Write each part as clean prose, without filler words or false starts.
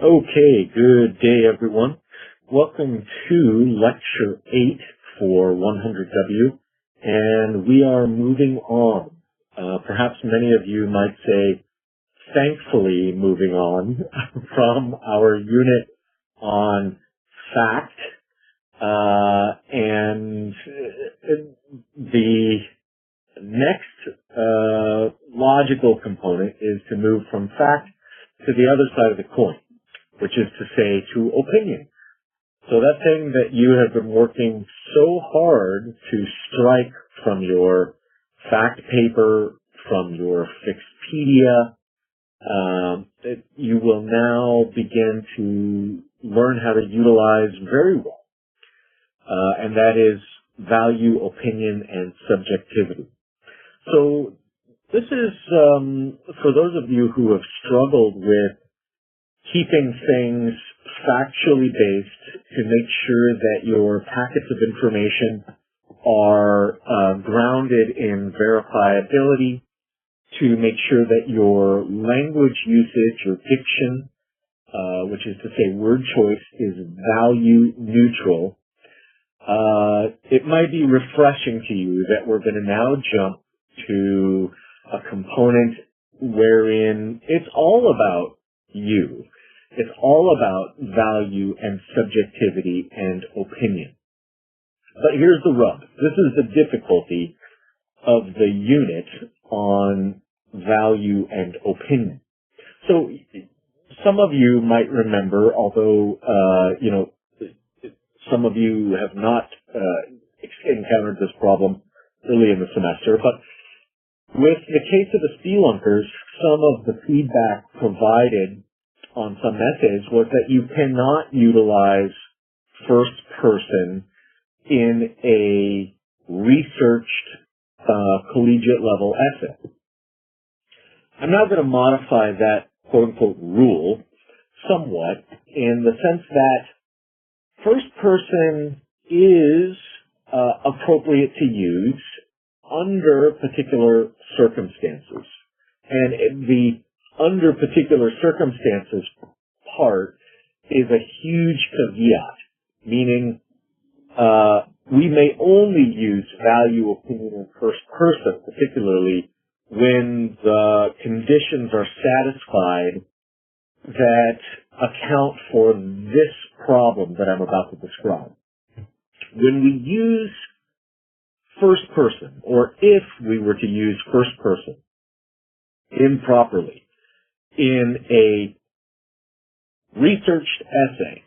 Okay, good day everyone. Welcome to Lecture 8 for 100W, and we are moving on. Perhaps many of you might say, thankfully moving on from our unit on fact, and the next logical component is to move from fact to the other side of the coin, which is to say, to opinion. So that thing that you have been working so hard to strike from your fact paper, from your Fixpedia, that you will now begin to learn how to utilize very well. And that is value, opinion, and subjectivity. So this is, for those of you who have struggled with keeping things factually based to make sure that your packets of information are grounded in verifiability, to make sure that your language usage, your diction, which is to say word choice, is value neutral. It might be refreshing to you that we're going to now jump to a component wherein it's all about you. It's all about value and subjectivity and opinion. But here's the rub. This is the difficulty of the unit on value and opinion. So some of you might remember, although, some of you have not encountered this problem early in the semester, but with the case of the spelunkers, some of the feedback provided on some essays was that you cannot utilize first person in a researched collegiate level essay. I'm now going to modify that quote-unquote rule somewhat in the sense that first person is appropriate to use under particular circumstances. And the under particular circumstances part is a huge caveat, meaning we may only use value, opinion, in first person, particularly when the conditions are satisfied that account for this problem that I'm about to describe. When we use first person, or if we were to use first person improperly in a researched essay,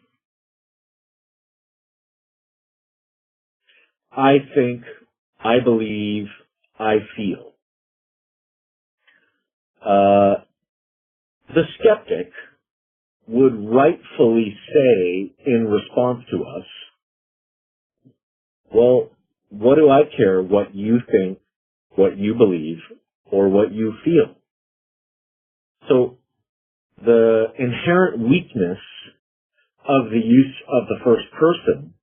I think, I believe, I feel. The skeptic would rightfully say in response to us, well, what do I care what you think, what you believe, or what you feel? So the inherent weakness of the use of the first person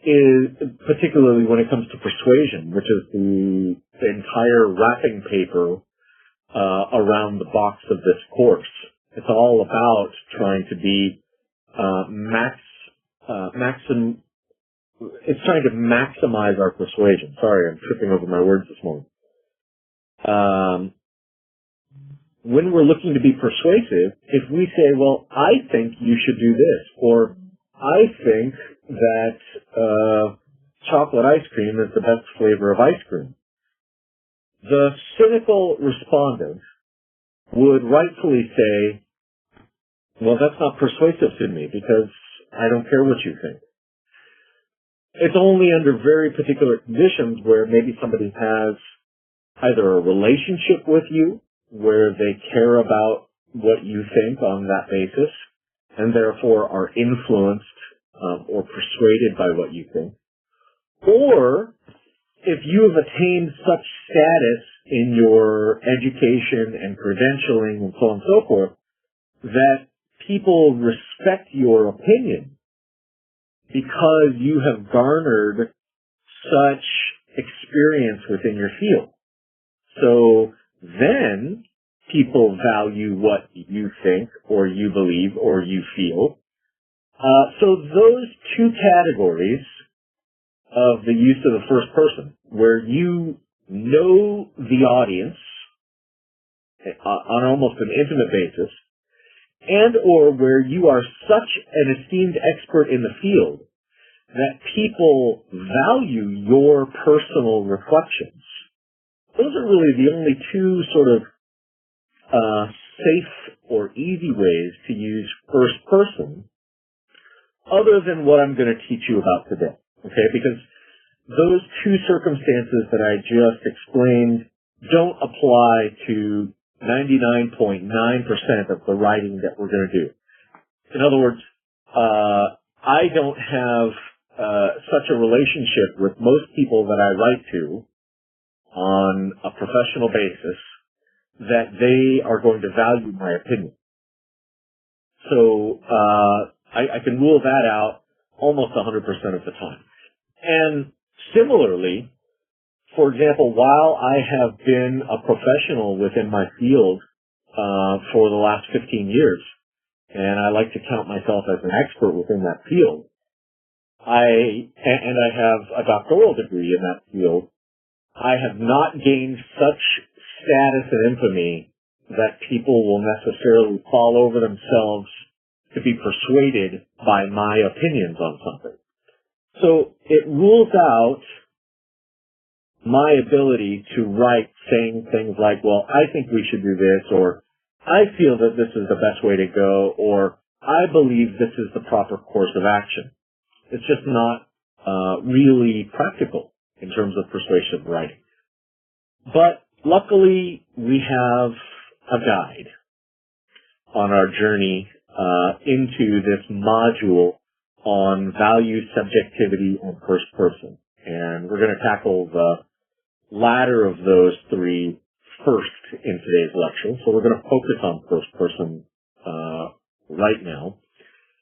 is, particularly when it comes to persuasion, which is the entire wrapping paper around the box of this course. It's all about trying to be it's trying to maximize our persuasion. Sorry, I'm tripping over my words this morning. When we're looking to be persuasive, if we say, well, I think you should do this, or I think that chocolate ice cream is the best flavor of ice cream, the cynical respondent would rightfully say, well, that's not persuasive to me because I don't care what you think. It's only under very particular conditions where maybe somebody has either a relationship with you where they care about what you think on that basis and therefore are influenced or persuaded by what you think, or if you have attained such status in your education and credentialing and so on and so forth that people respect your opinion because you have garnered such experience within your field. So then people value what you think or you believe or you feel. So those two categories of the use of the first person, where you know the audience on almost an intimate basis, and or where you are such an esteemed expert in the field that people value your personal reflections. Those are really the only two sort of safe or easy ways to use first person, other than what I'm going to teach you about today. Okay, because those two circumstances that I just explained don't apply to 99.9% of the writing that we're going to do. In other words, I don't have such a relationship with most people that I write to on a professional basis that they are going to value my opinion. So I can rule that out almost 100% of the time. And similarly, for example, while I have been a professional within my field for the last 15 years, and I like to count myself as an expert within that field, I have a doctoral degree in that field, I have not gained such status and infamy that people will necessarily fall over themselves to be persuaded by my opinions on something. So it rules out my ability to write saying things like, well, I think we should do this, or I feel that this is the best way to go, or I believe this is the proper course of action. It's just not really practical in terms of persuasive writing. But luckily, we have a guide on our journey into this module on value, subjectivity, and first person. And we're going to tackle the latter of those three first in today's lecture. So we're going to focus on first person right now.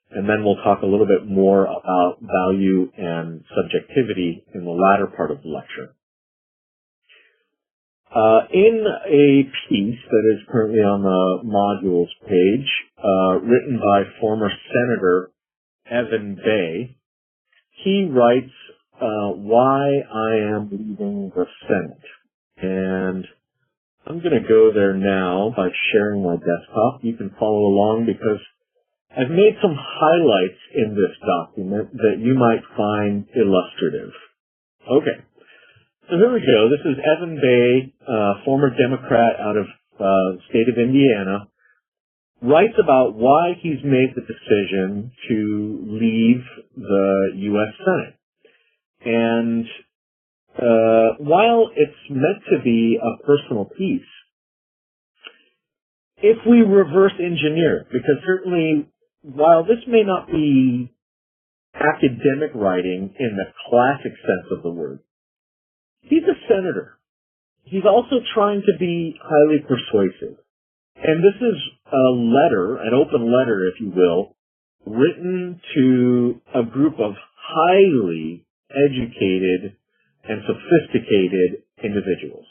And then we'll talk a little bit more about value and subjectivity in the latter part of the lecture. In a piece that is currently on the modules page, written by former Senator Evan Bay, he writes, why I am leaving the Senate. And I'm going to go there now by sharing my desktop. You can follow along because I've made some highlights in this document that you might find illustrative. Okay. So here we go. This is Evan Bay, former Democrat out of the state of Indiana, writes about why he's made the decision to leave the U.S. Senate. And while it's meant to be a personal piece, if we reverse engineer, because certainly while this may not be academic writing in the classic sense of the word, he's a senator. He's also trying to be highly persuasive. And this is a letter, an open letter, if you will, written to a group of highly educated and sophisticated individuals.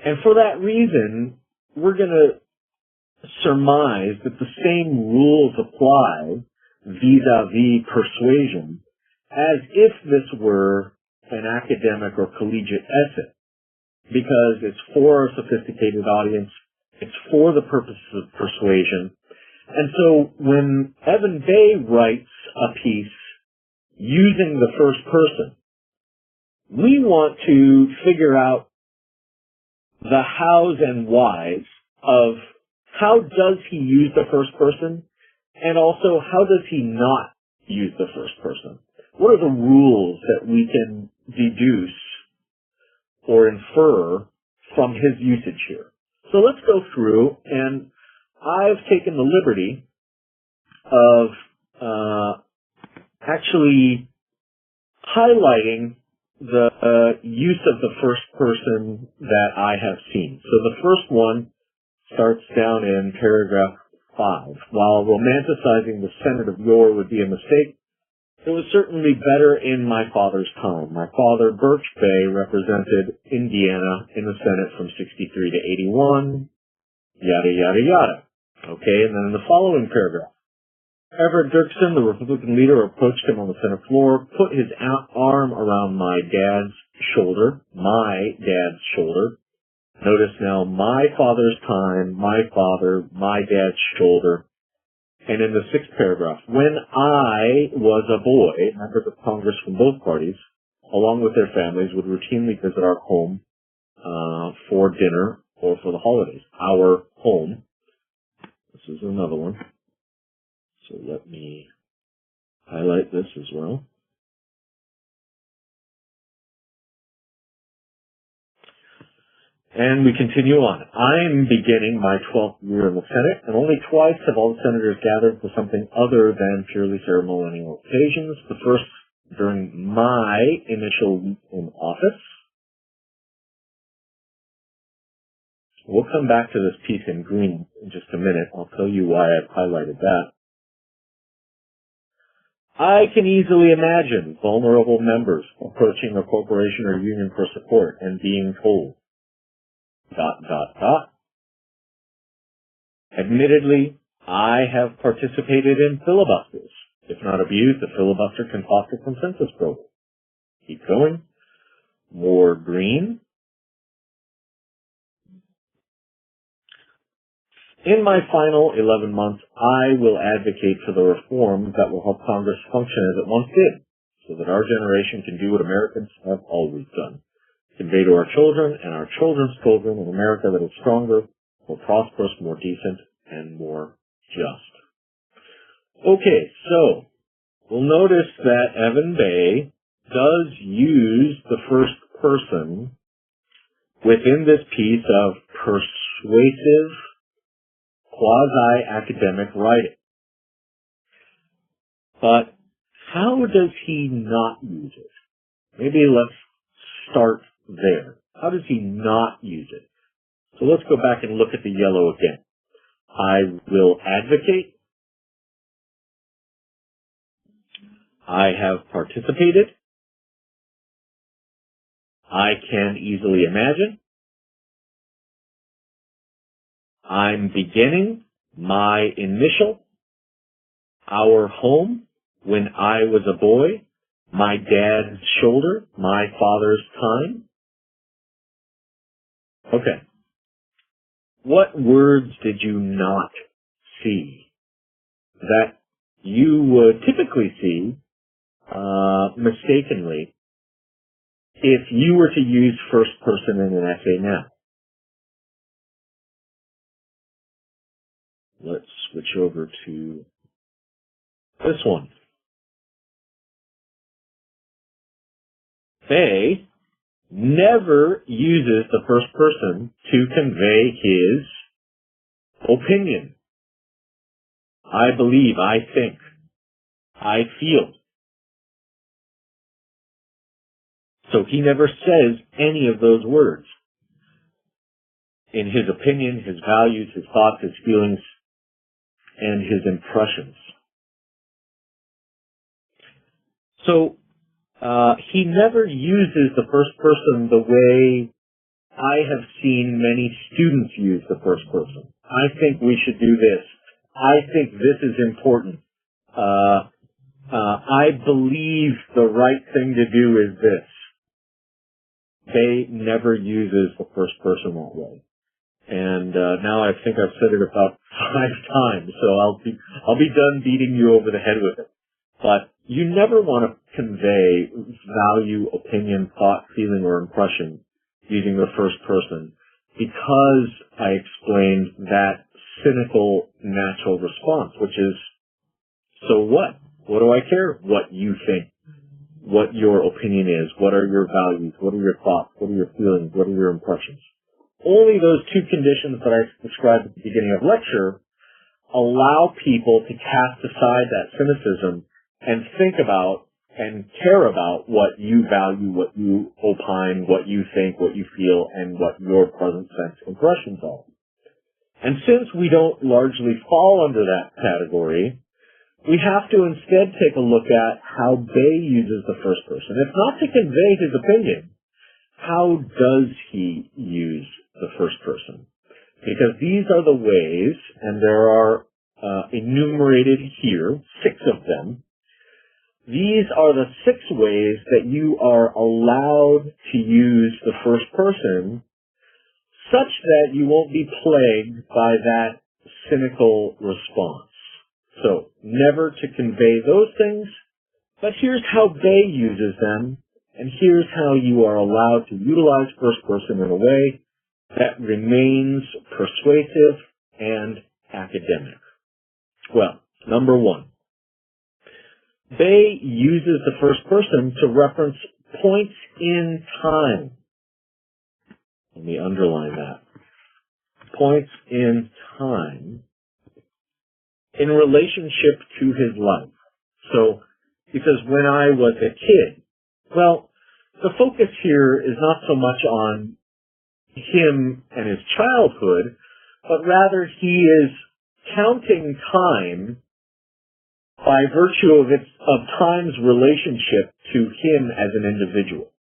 And for that reason, we're going to surmise that the same rules apply vis-a-vis persuasion as if this were an academic or collegiate essay, because it's for a sophisticated audience, it's for the purposes of persuasion. And so when Evan Bay writes a piece using the first person, we want to figure out the hows and whys of how does he use the first person, and also how does he not use the first person. What are the rules that we can deduce or infer from his usage here? So let's go through, and I've taken the liberty of actually highlighting the use of the first person that I have seen. So the first one starts down in paragraph 5. While romanticizing the Senate of yore would be a mistake, it was certainly better in my father's time. My father, Birch Bay, represented Indiana in the Senate from 63 to 81. yada, yada, yada. Okay, and then in the following paragraph, Everett Dirksen, the Republican leader, approached him on the Senate floor, put his arm around my dad's shoulder. Notice now, my father's time, my father, my dad's shoulder. And in the sixth paragraph, when I was a boy, members of Congress from both parties, along with their families, would routinely visit our home for dinner or for the holidays. Our home. This is another one. So let me highlight this as well. And we continue on. I'm beginning my 12th year in the Senate, and only twice have all the senators gathered for something other than purely ceremonial occasions. The first during my initial week in office. We'll come back to this piece in green in just a minute. I'll tell you why I've highlighted that. I can easily imagine vulnerable members approaching a corporation or union for support and being told, ... Admittedly, I have participated in filibusters. If not abused, a filibuster can foster consensus building. Keep going. More green. In my final 11 months, I will advocate for the reforms that will help Congress function as it once did, so that our generation can do what Americans have always done. Convey to our children and our children's children an America that is stronger, more prosperous, more decent, and more just. Okay, so we'll notice that Evan Bay does use the first person within this piece of persuasive, quasi-academic writing. But how does he not use it? Maybe let's start there. How does he not use it? So let's go back and look at the yellow again. I will advocate. I have participated. I can easily imagine. I'm beginning. My initial. Our home. When I was a boy. My dad's shoulder. My father's time. Okay. What words did you not see that you would typically see mistakenly if you were to use first person in an essay now? Let's switch over to this one. Faye never uses the first person to convey his opinion. I believe, I think, I feel. So he never says any of those words. In his opinion, his values, his thoughts, his feelings, and his impressions. So he never uses the first person the way I have seen many students use the first person. I think we should do this. I think this is important. I believe the right thing to do is this. They never uses the first person that way. And now I think I've said it about 5 times, so I'll be done beating you over the head with it. But you never want to convey value, opinion, thought, feeling, or impression using the first person because I explained that cynical natural response, which is, so what? What do I care what you think? What your opinion is? What are your values? What are your thoughts? What are your feelings? What are your impressions? Only those 2 conditions that I described at the beginning of lecture allow people to cast aside that cynicism and think about and care about what you value, what you opine, what you think, what you feel, and what your present sense impressions are. And since we don't largely fall under that category, we have to instead take a look at how Bay uses the first person. If not to convey his opinion, how does he use the first person? because these are the ways, and there are enumerated here, 6 of them. These are the 6 ways that you are allowed to use the first person such that you won't be plagued by that cynical response. So, never to convey those things, but here's how Bay uses them, and here's how you are allowed to utilize first person in a way that remains persuasive and academic. Well, number 1. Bay uses the first person to reference points in time. Let me underline that. Points in time in relationship to his life. So, because when I was a kid, well, the focus here is not so much on him and his childhood, but rather he is counting time by virtue of time's relationship to him as an individual.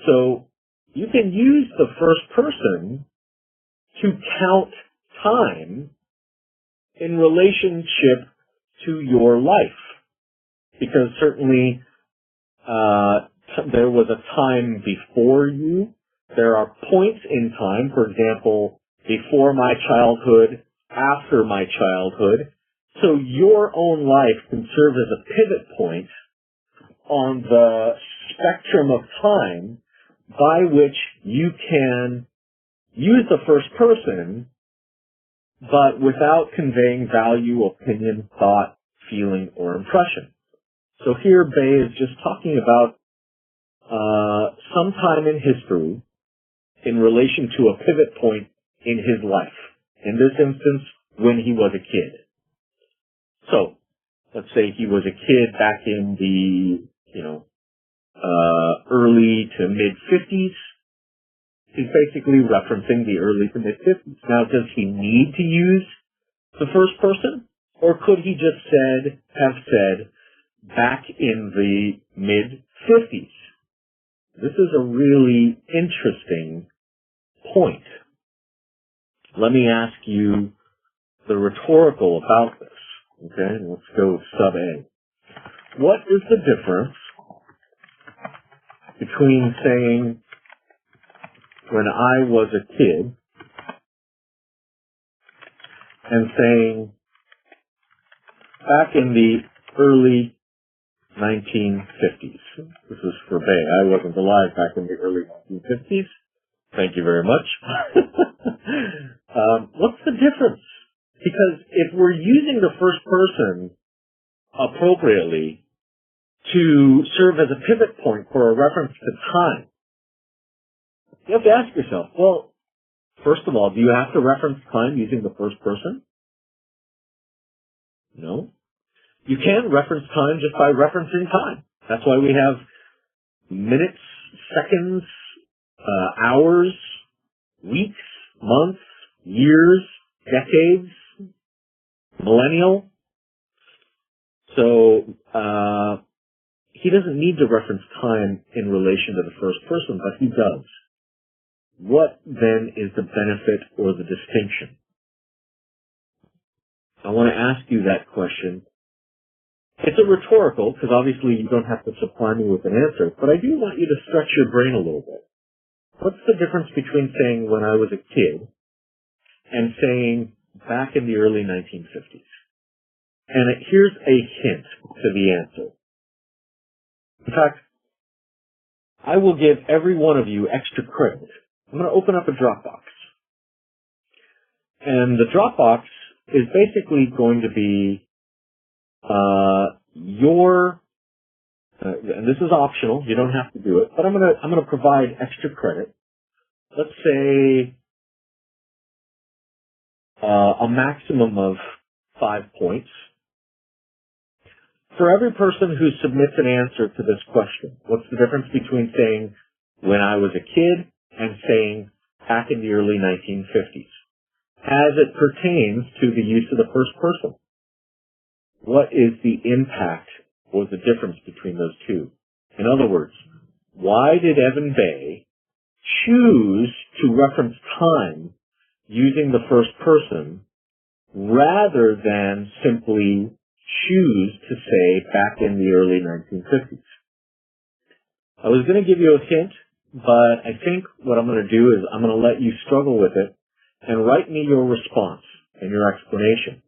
So you can use the first person to count time in relationship to your life. Because certainly there was a time before you. There are points in time, for example, before my childhood, after my childhood. So your own life can serve as a pivot point on the spectrum of time by which you can use the first person, but without conveying value, opinion, thought, feeling, or impression. So here Bay is just talking about some time in history in relation to a pivot point in his life. In this instance, when he was a kid. So, let's say he was a kid back in the, early to mid-50s. He's basically referencing the early to mid-50s. Now, does he need to use the first person? Or could he just have said, back in the mid-50s? This is a really interesting point. Let me ask you the rhetorical about this. Okay, let's go sub A. What is the difference between saying, when I was a kid, and saying, back in the early 1950s? This is for Bay. I wasn't alive back in the early 1950s. Thank you very much. What's the difference? Because if we're using the first person appropriately to serve as a pivot point for a reference to time, you have to ask yourself, well, first of all, do you have to reference time using the first person? No. You can reference time just by referencing time. That's why we have minutes, seconds, hours, weeks, months, years, decades, millennial. So he doesn't need to reference time in relation to the first person, but he does. What then is the benefit or the distinction? I want to ask you that question. It's a rhetorical, because obviously you don't have to supply me with an answer, but I do want you to stretch your brain a little bit. What's the difference between saying when I was a kid and saying back in the early 1950s? And here's a hint to the answer. In fact, I will give every one of you extra credit. I'm going to open up a Dropbox. And the Dropbox is basically going to be and this is optional, you don't have to do it, but I'm going to provide extra credit. Let's say a maximum of 5 points for every person who submits an answer to this question. What's the difference between saying when I was a kid and saying back in the early 1950s as it pertains to the use of the first person? What is the impact or the difference between those two? In other words, why did Evan Bay choose to reference time using the first person rather than simply choose to say back in the early 1950s. I was going to give you a hint, but I think what I'm going to do is I'm going to let you struggle with it and write me your response and your explanation.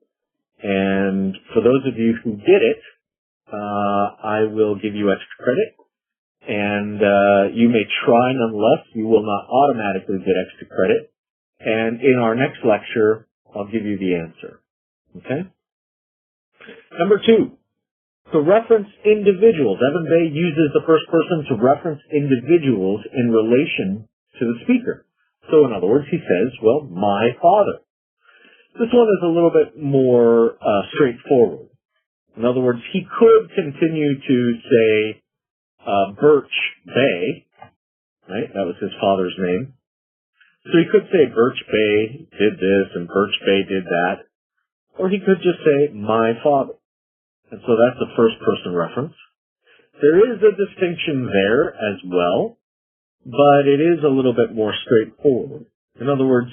And for those of you who did it, I will give you extra credit, and you may try nonetheless. You will not automatically get extra credit. And in our next lecture, I'll give you the answer. Okay? Number 2, to reference individuals. Evan Bay uses the first person to reference individuals in relation to the speaker. So in other words, he says, well, my father. This one is a little bit more straightforward. In other words, he could continue to say Birch Bay, right? That was his father's name. So he could say Birch Bay did this and Birch Bay did that. Or he could just say my father. And so that's a first person reference. There is a distinction there as well, but it is a little bit more straightforward. In other words,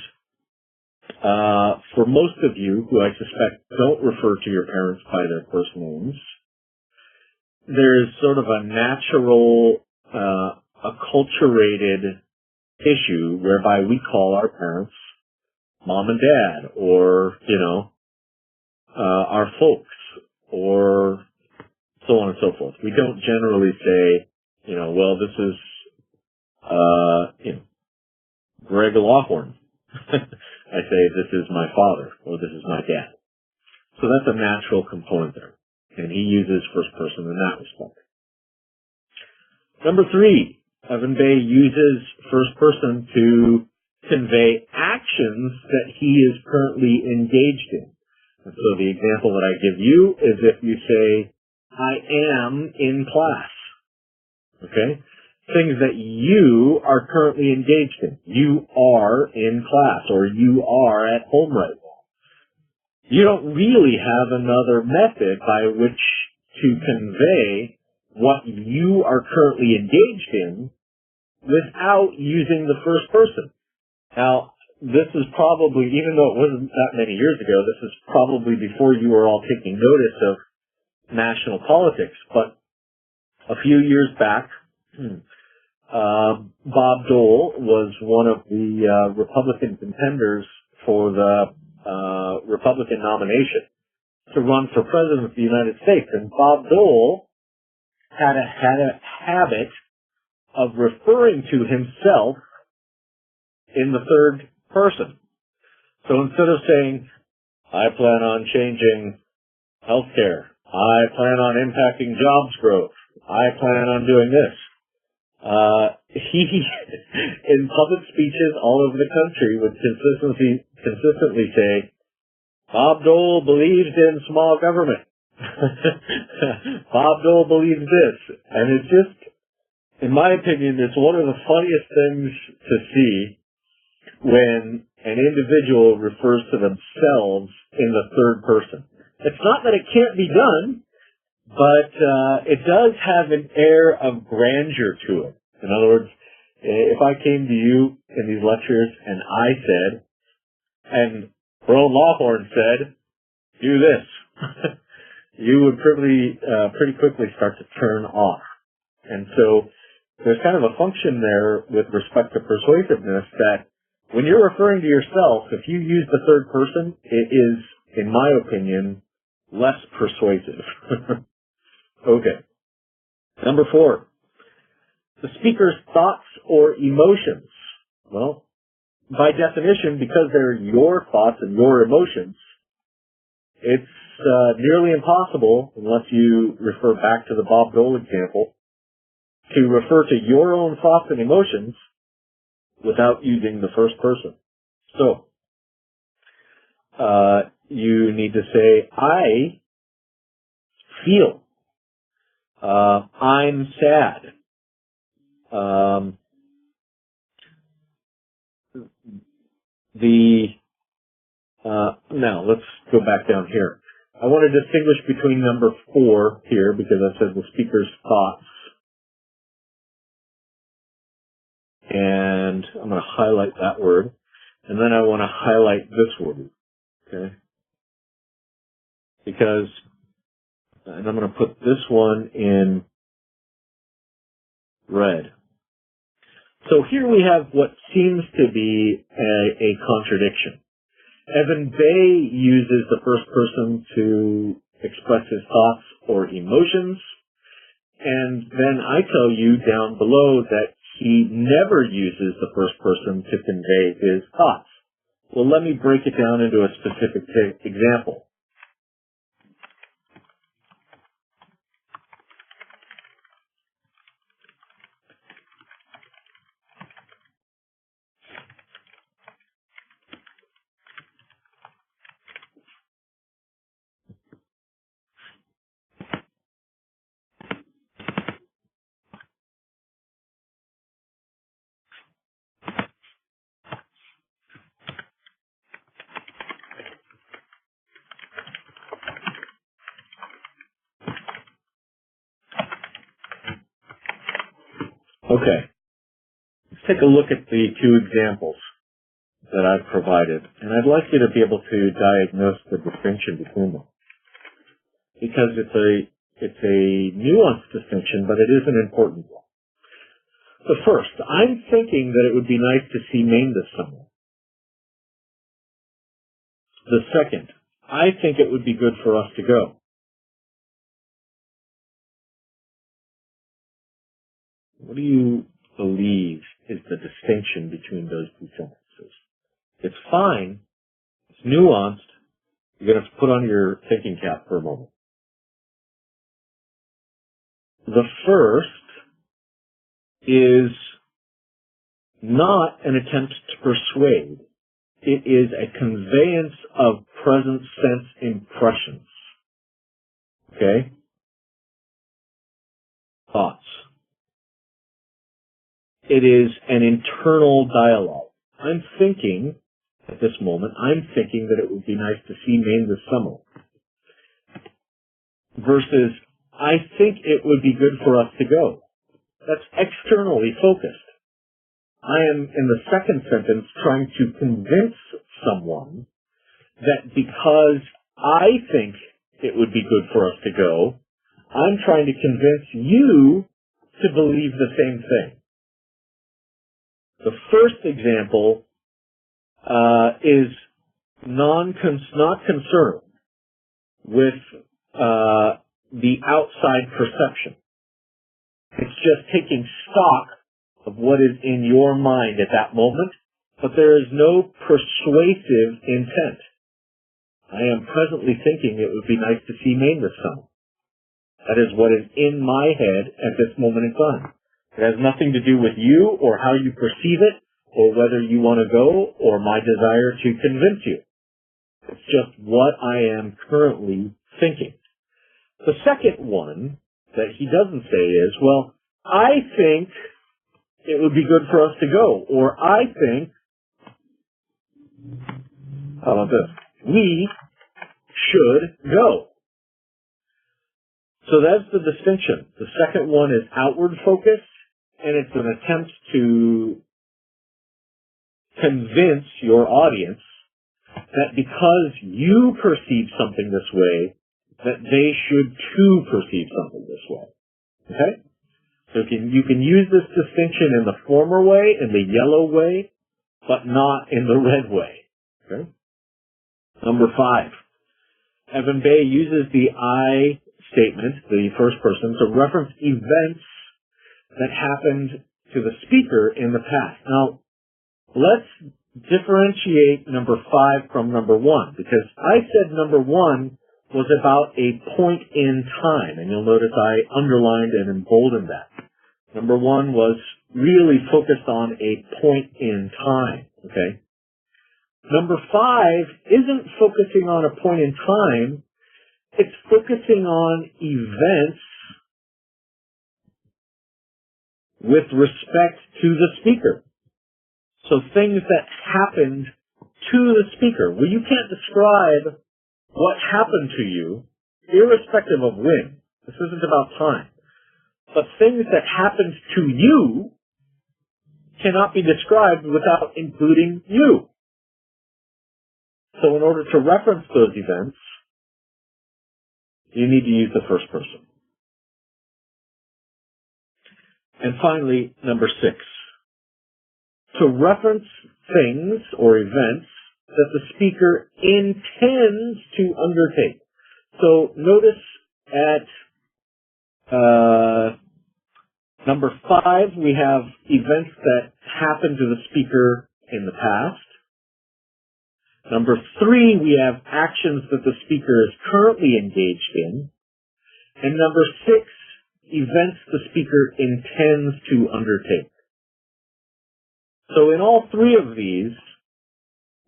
for most of you who I suspect don't refer to your parents by their first names, there is sort of a natural, acculturated issue whereby we call our parents mom and dad, or, our folks, or so on and so forth. We don't generally say, well, this is, Greg Lawhorne. I say, this is my father, or this is my dad. So that's a natural component there. And he uses first person in that respect. Number 3, Evan Bay uses first person to convey actions that he is currently engaged in. And so the example that I give you is if you say, I am in class. Okay? Things that you are currently engaged in. You are in class, or you are at home right now. You don't really have another method by which to convey what you are currently engaged in without using the first person. Now, this is probably, even though it wasn't that many years ago, this is probably before you were all taking notice of national politics, but a few years back, Bob Dole was one of the Republican contenders for the Republican nomination to run for president of the United States. And Bob Dole had a habit of referring to himself in the third person. So instead of saying, I plan on changing healthcare, I plan on impacting jobs growth, I plan on doing this, he, in public speeches all over the country, would consistently say, Bob Dole believes in small government. Bob Dole believes this. And it's just, in my opinion, it's one of the funniest things to see when an individual refers to themselves in the third person. It's not that it can't be done, but it does have an air of grandeur to it. In other words, if I came to you in these lectures and I said, and Earl Lawhorne said, do this, you would pretty quickly start to turn off. And so there's kind of a function there with respect to persuasiveness that when you're referring to yourself, if you use the third person, it is, in my opinion, less persuasive. Okay. Number 4. The speaker's thoughts or emotions. Well, by definition, because they're your thoughts and your emotions, it's nearly impossible, unless you refer back to the Bob Dole example, to refer to your own thoughts and emotions without using the first person. So, you need to say, I feel. I'm sad. Now, let's go back down here. I want to distinguish between number 4 here, because I said the speaker's thoughts. And I'm going to highlight that word. And then I want to highlight this word, okay? Because, and I'm going to put this one in red. So here we have what seems to be a contradiction. Evan Bay uses the first person to express his thoughts or emotions, and then I tell you down below that he never uses the first person to convey his thoughts. Well, let me break it down into a specific example. Okay, let's take a look at the two examples that I've provided, and I'd like you to be able to diagnose the distinction between them. Because it's a nuanced distinction, but it is an important one. So first, I'm thinking that it would be nice to see Maine this summer. The second, I think it would be good for us to go. What do you believe is the distinction between those two sentences? It's fine. It's nuanced. You're going to have to put on your thinking cap for a moment. The first is not an attempt to persuade. It is a conveyance of present sense impressions. Okay? Thoughts. It is an internal dialogue. I'm thinking, at this moment, I'm thinking that it would be nice to see Maine this summer. Versus, I think it would be good for us to go. That's externally focused. I am, in the second sentence, trying to convince someone that because I think it would be good for us to go, I'm trying to convince you to believe the same thing. The first example is not concerned with the outside perception. It's just taking stock of what is in your mind at that moment, but there is no persuasive intent. I am presently thinking it would be nice to see Maine this summer. That is what is in my head at this moment in time. It has nothing to do with you or how you perceive it or whether you want to go or my desire to convince you. It's just what I am currently thinking. The second one that he doesn't say is, well, I think it would be good for us to go, or I think, how about this, we should go. So that's the distinction. The second one is outward focus, and it's an attempt to convince your audience that because you perceive something this way, that they should too perceive something this way. Okay? So you can use this distinction in the former way, in the yellow way, but not in the red way. Okay? Number 5. Evan Bay uses the I statement, the first person, to reference events that happened to the speaker in the past. Now, let's differentiate number 5 from number 1, because I said number 1 was about a point in time, and you'll notice I underlined and emboldened that. Number 1 was really focused on a point in time, okay? Number 5 isn't focusing on a point in time, it's focusing on events with respect to the speaker. So things that happened to the speaker. Well, you can't describe what happened to you, irrespective of when. This isn't about time. But things that happened to you cannot be described without including you. So in order to reference those events, you need to use the first person. And finally, number 6. To reference things or events that the speaker intends to undertake. So notice at number 5, we have events that happened to the speaker in the past. Number 3, we have actions that the speaker is currently engaged in. And number 6, events the speaker intends to undertake. So in all 3 of these,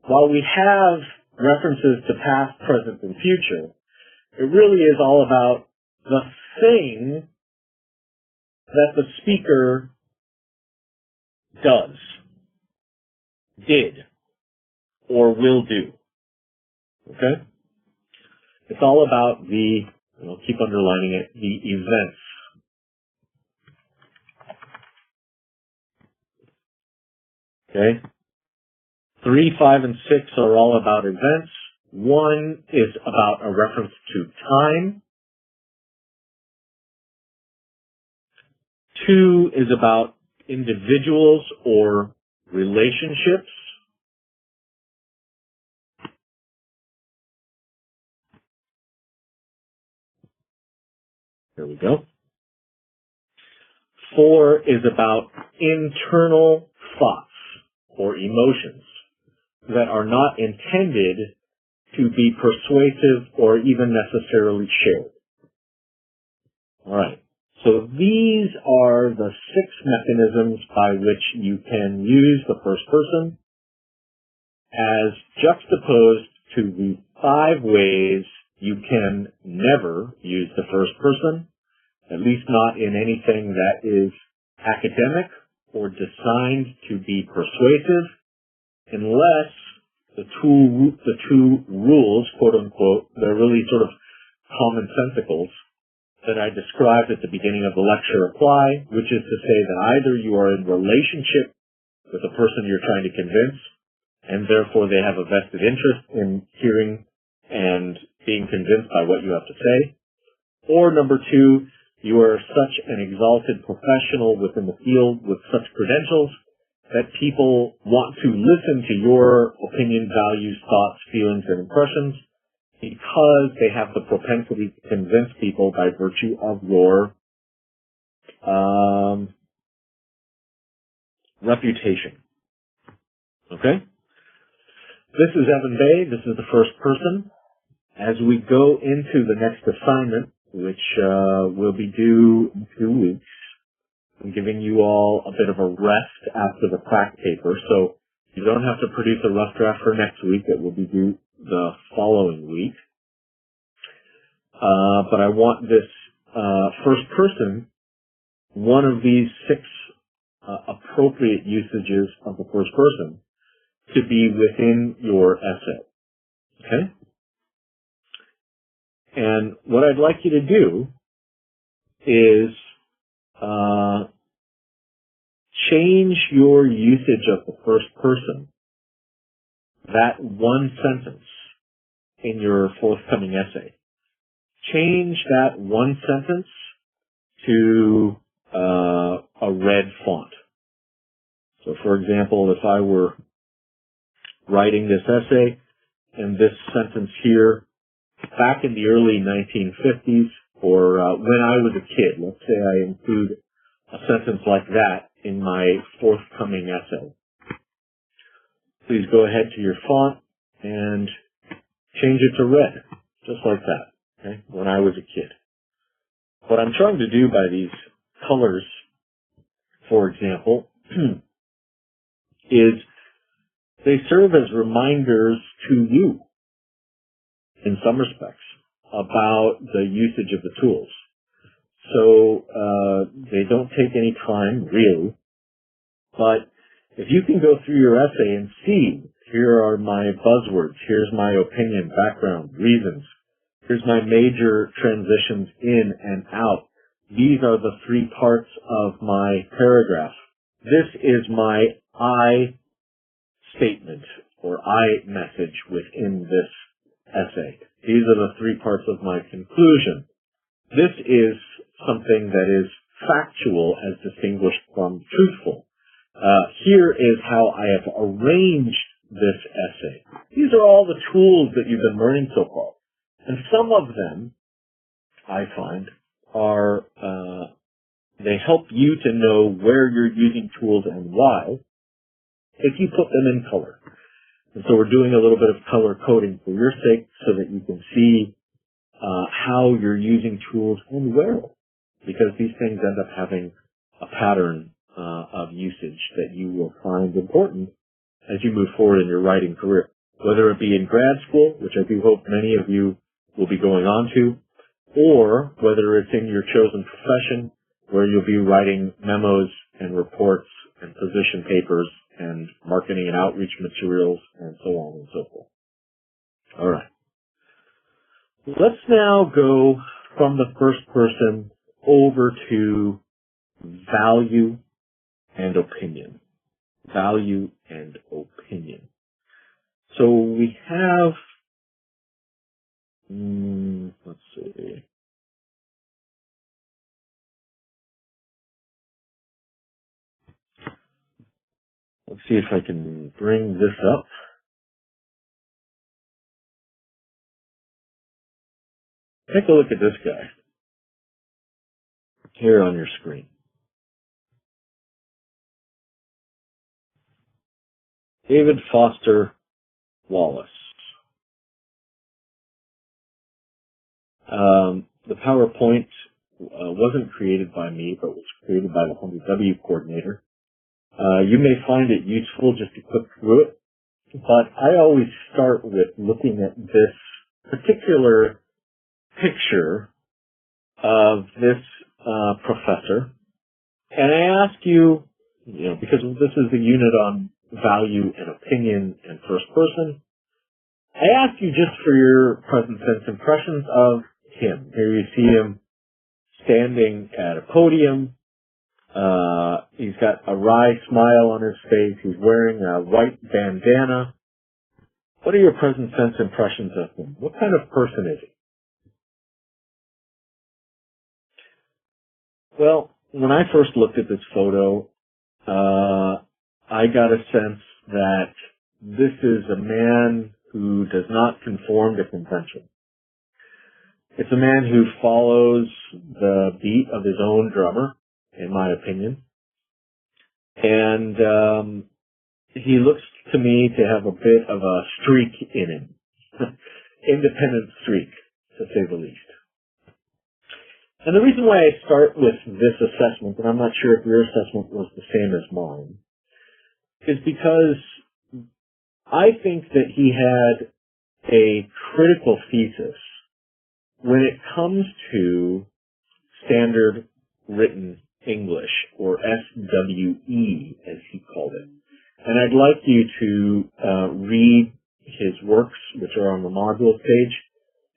while we have references to past, present, and future, it really is all about the thing that the speaker does, did, or will do. Okay? It's all about the, and I'll keep underlining it, the events. Okay? 3, 5, and 6 are all about events. 1 is about a reference to time. 2 is about individuals or relationships. There we go. 4 is about internal thoughts or emotions that are not intended to be persuasive or even necessarily shared. All right. So these are the 6 mechanisms by which you can use the first person as juxtaposed to the 5 ways you can never use the first person, at least not in anything that is academic or designed to be persuasive, unless the two rules, quote unquote, they're really sort of commonsensicals that I described at the beginning of the lecture apply, which is to say that either you are in relationship with the person you're trying to convince, and therefore they have a vested interest in hearing and being convinced by what you have to say, or number 2, you are such an exalted professional within the field with such credentials that people want to listen to your opinion, values, thoughts, feelings, and impressions because they have the propensity to convince people by virtue of your reputation. Okay? This is Evan Bay. This is the first person. As we go into the next assignment, which will be due in 2 weeks, I'm giving you all a bit of a rest after the crack paper, so you don't have to produce a rough draft for next week. It will be due the following week. But I want this first person, one of these 6 appropriate usages of the first person, to be within your essay. Okay? And what I'd like you to do is change your usage of the first person, that one sentence in your forthcoming essay. Change that one sentence to a red font. So for example, if I were writing this essay and this sentence here, back in the early 1950s, or when I was a kid, let's say I include a sentence like that in my forthcoming essay. Please go ahead to your font and change it to red, just like that, okay? When I was a kid. What I'm trying to do by these colors, for example, is they serve as reminders to you, in some respects, about the usage of the tools. So they don't take any time, really. But if you can go through your essay and see, here are my buzzwords, here's my opinion, background, reasons, here's my major transitions in and out. These are the 3 parts of my paragraph. This is my I statement or I message within this essay. These are the three parts of my conclusion. This is something that is factual as distinguished from truthful. Here is how I have arranged this essay. These are all the tools that you've been learning so far. And some of them, I find, are, they help you to know where you're using tools and why if you put them in color. And so we're doing a little bit of color coding for your sake so that you can see how you're using tools and where, because these things end up having a pattern of usage that you will find important as you move forward in your writing career, whether it be in grad school, which I do hope many of you will be going on to, or whether it's in your chosen profession where you'll be writing memos and reports and position papers and marketing and outreach materials and so on and so forth. All right. Let's now go from the first person over to value and opinion. Value and opinion. So we have, let's see. Let's see if I can bring this up. Take a look at this guy here on your screen. David Foster Wallace. The PowerPoint wasn't created by me, but was created by the 100W coordinator. You may find it useful just to click through it, but I always start with looking at this particular picture of this professor, and I ask you, because this is the unit on value and opinion and first person, I ask you just for your present sense impressions of him. Here you see him standing at a podium. He's got a wry smile on his face. He's wearing a white bandana. What are your present sense impressions of him? What kind of person is he? Well, when I first looked at this photo, I got a sense that this is a man who does not conform to convention. It's a man who follows the beat of his own drummer, in my opinion. And he looks to me to have a bit of a streak in him. Independent streak, to say the least. And the reason why I start with this assessment, and I'm not sure if your assessment was the same as mine, is because I think that he had a critical thesis when it comes to standard written English, or SWE, as he called it. And I'd like you to read his works, which are on the modules page,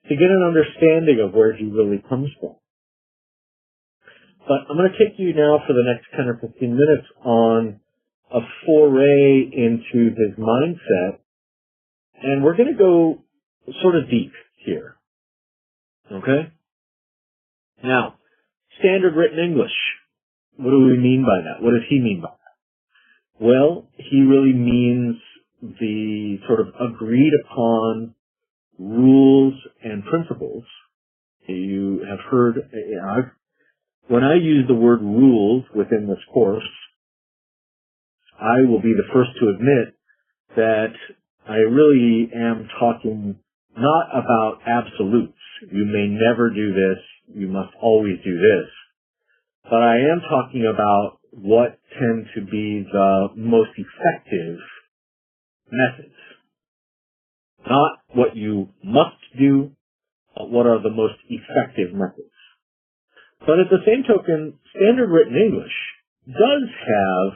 to get an understanding of where he really comes from. But I'm going to take you now for the next 10 or 15 minutes on a foray into his mindset, and we're going to go sort of deep here. Okay? Now, standard written English. What do we mean by that? What does he mean by that? Well, he really means the sort of agreed upon rules and principles. You have heard, when I use the word rules within this course, I will be the first to admit that I really am talking not about absolutes. You may never do this. You must always do this. But I am talking about what tend to be the most effective methods. Not what you must do, but what are the most effective methods. But at the same token, standard written English does have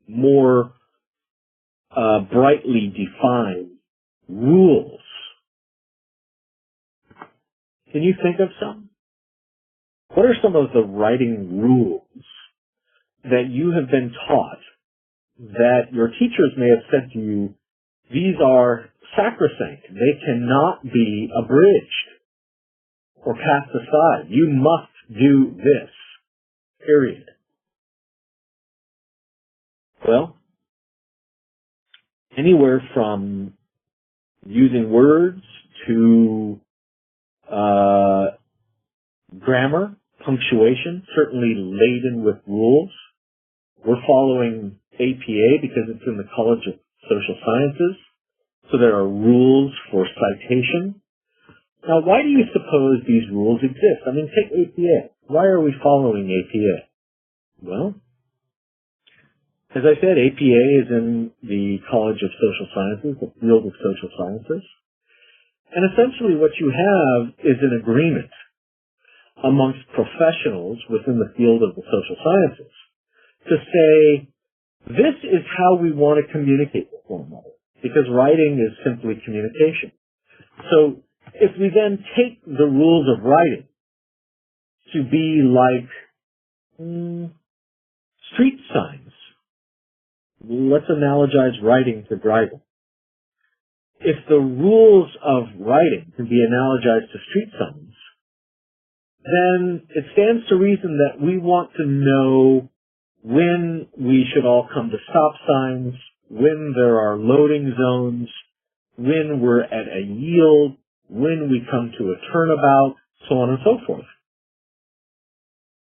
more brightly defined rules. Can you think of some? What are some of the writing rules that you have been taught that your teachers may have said to you, These are sacrosanct. They cannot be abridged or cast aside. You must do this, period. Well, anywhere from using words to grammar, punctuation, certainly laden with rules. We're following APA because it's in the College of Social Sciences, so there are rules for citation. Now, why do you suppose these rules exist? I mean, take APA. Why are we following APA? Well, as I said, APA is in the College of Social Sciences, the field of social sciences. And essentially what you have is an agreement amongst professionals within the field of the social sciences to say, this is how we want to communicate with one another, because writing is simply communication. So if we then take the rules of writing to be like street signs, let's analogize writing to driving. If the rules of writing can be analogized to street signs, then it stands to reason that we want to know when we should all come to stop signs, when there are loading zones, when we're at a yield, when we come to a turnabout, so on and so forth.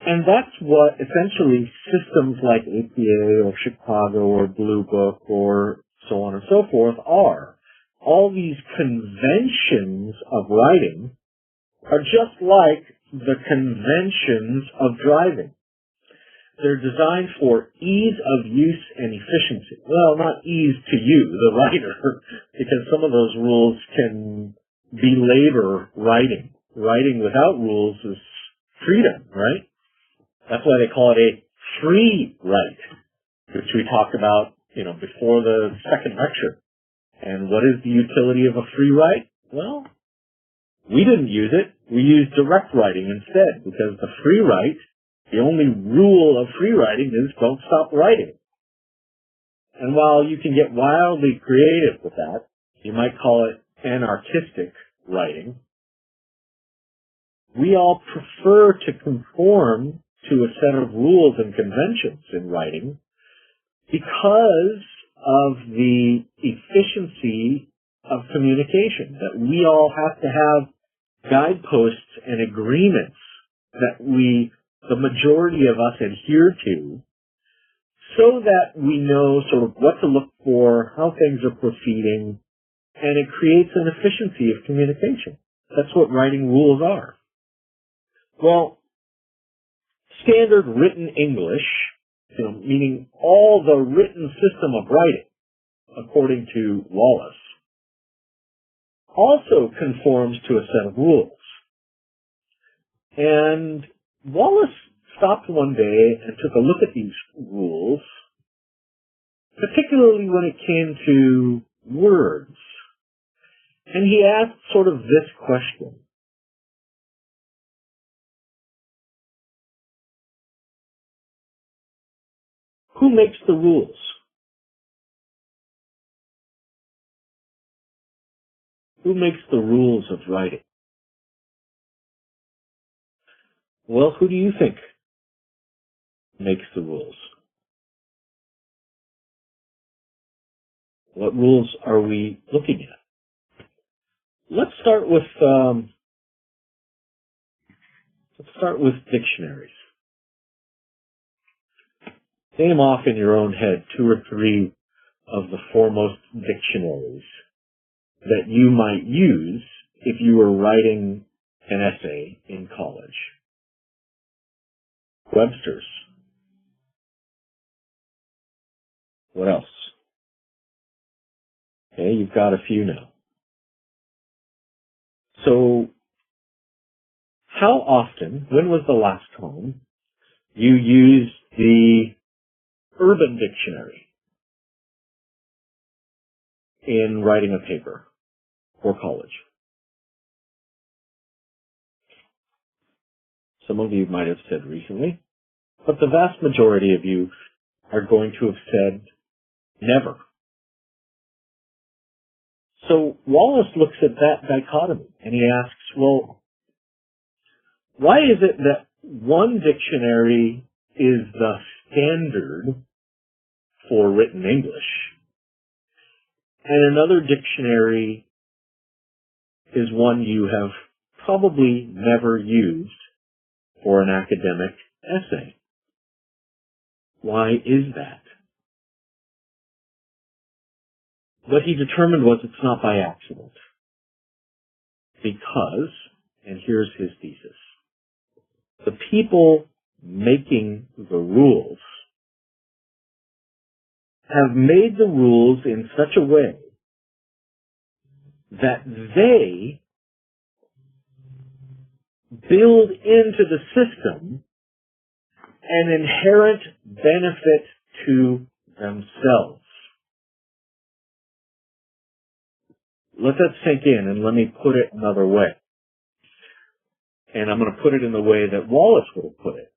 And that's what essentially systems like APA or Chicago or Blue Book or so on and so forth are. All these conventions of writing are just like the conventions of driving. They're designed for ease of use and efficiency. Well, not ease to you, the writer, because some of those rules can belabor writing. Writing without rules is freedom, right? That's why they call it a free write, which we talked about, before the second lecture. And what is the utility of a free write? Well, we didn't use it. We used direct writing instead, because the free write, the only rule of free writing is don't stop writing. And while you can get wildly creative with that, you might call it anarchistic writing, we all prefer to conform to a set of rules and conventions in writing because of the efficiency of communication, that we all have to have guideposts and agreements that the majority of us adhere to, so that we know sort of what to look for, how things are proceeding, and it creates an efficiency of communication. That's what writing rules are. Well, standard written English, meaning all the written system of writing, according to Wallace, also conforms to a set of rules. And Wallace stopped one day and took a look at these rules, particularly when it came to words. And he asked sort of this question: who makes the rules? Who makes the rules of writing? Well, who do you think makes the rules? What rules are we looking at? Let's start with dictionaries. Name off in your own head 2 or 3 of the foremost dictionaries that you might use if you were writing an essay in college. Webster's. What else? Okay, you've got a few now. So, how often, when was the last time you used the Urban Dictionary in writing a paper for college? Some of you might have said recently, but the vast majority of you are going to have said never. So Wallace looks at that dichotomy and he asks, well, why is it that one dictionary is the standard for written English and another dictionary is one you have probably never used for an academic essay? Why is that? What he determined was it's not by accident. Because, and here's his thesis, the people making the rules have made the rules in such a way that they build into the system an inherent benefit to themselves. Let that sink in and let me put it another way. And I'm going to put it in the way that Wallace would have put it.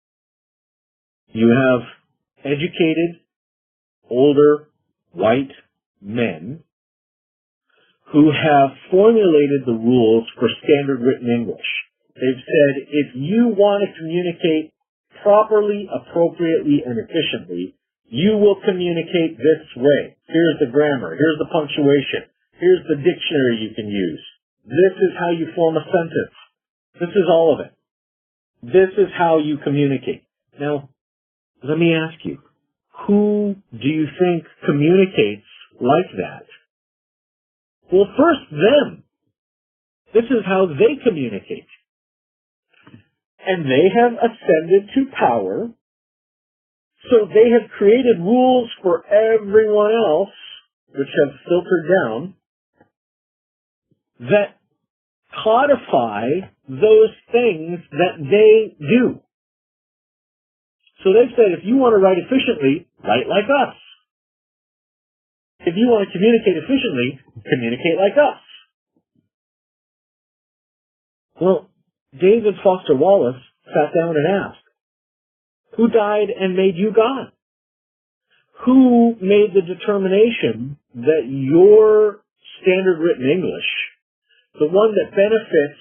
You have educated, older, white men who have formulated the rules for standard written English. They've said, if you want to communicate properly, appropriately, and efficiently, you will communicate this way. Here's the grammar. Here's the punctuation. Here's the dictionary you can use. This is how you form a sentence. This is all of it. This is how you communicate. Now, let me ask you, who do you think communicates like that? Well, first them. This is how they communicate. And they have ascended to power, so they have created rules for everyone else, which have filtered down, that codify those things that they do. So they've said, if you want to write efficiently, write like us. If you want to communicate efficiently, communicate like us. Well, David Foster Wallace sat down and asked, who died and made you God? Who made the determination that your standard written English, the one that benefits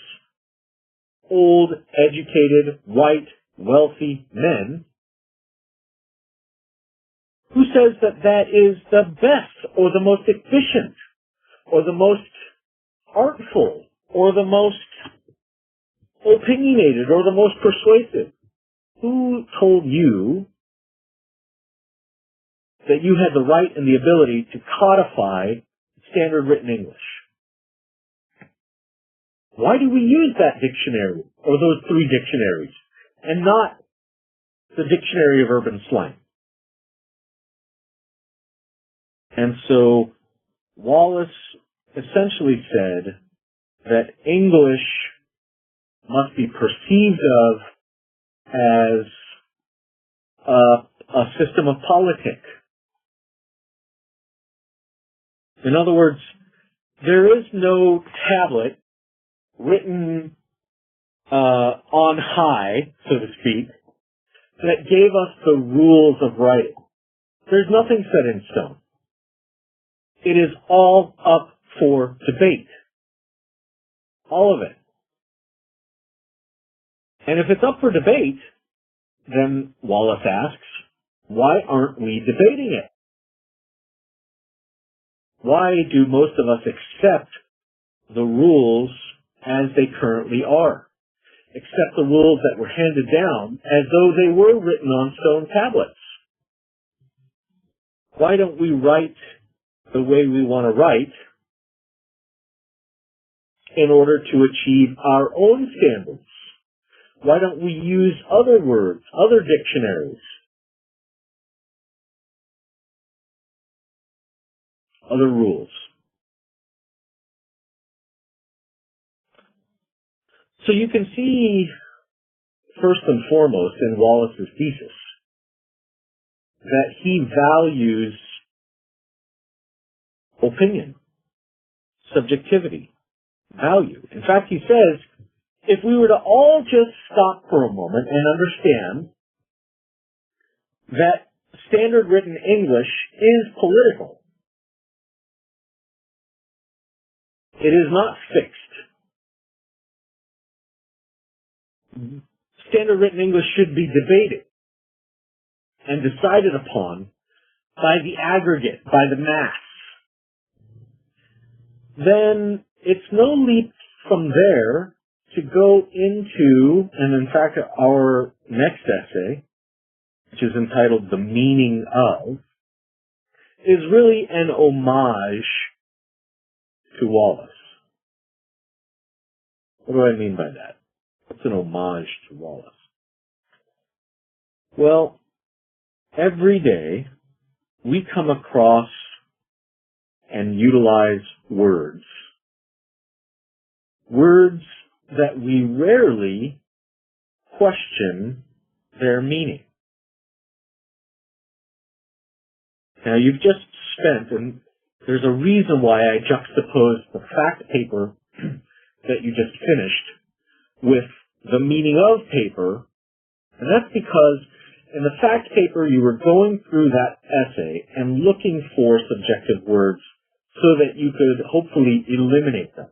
old, educated, white, wealthy men, who says that that is the best or the most efficient or the most artful or the most opinionated or the most persuasive? Who told you that you had the right and the ability to codify standard written English? Why do we use that dictionary or those three dictionaries and not the Dictionary of Urban Slang? And so Wallace essentially said that English must be perceived of as a system of politics. In other words, there is no tablet written on high, so to speak, that gave us the rules of writing. There's nothing set in stone. It is all up for debate. All of it. And if it's up for debate, then Wallace asks, why aren't we debating it? Why do most of us accept the rules as they currently are? Accept the rules that were handed down as though they were written on stone tablets? Why don't we write the way we want to write in order to achieve our own standards? Why don't we use other words, other dictionaries, other rules? So you can see, first and foremost, in Wallace's thesis, that he values opinion, subjectivity, value. In fact, he says, if we were to all just stop for a moment and understand that standard written English is political, It is not fixed. Standard written English should be debated and decided upon by the aggregate, by the mass. Then it's no leap from there to go into, and in fact our next essay, which is entitled The Meaning of, is really an homage to Wallace. What do I mean by that? What's an homage to Wallace? Well, every day we come across and utilize words. Words that we rarely question their meaning. Now you've just spent, and there's a reason why I juxtaposed the fact paper that you just finished with the meaning of paper, and that's because in the fact paper you were going through that essay and looking for subjective words so that you could hopefully eliminate them.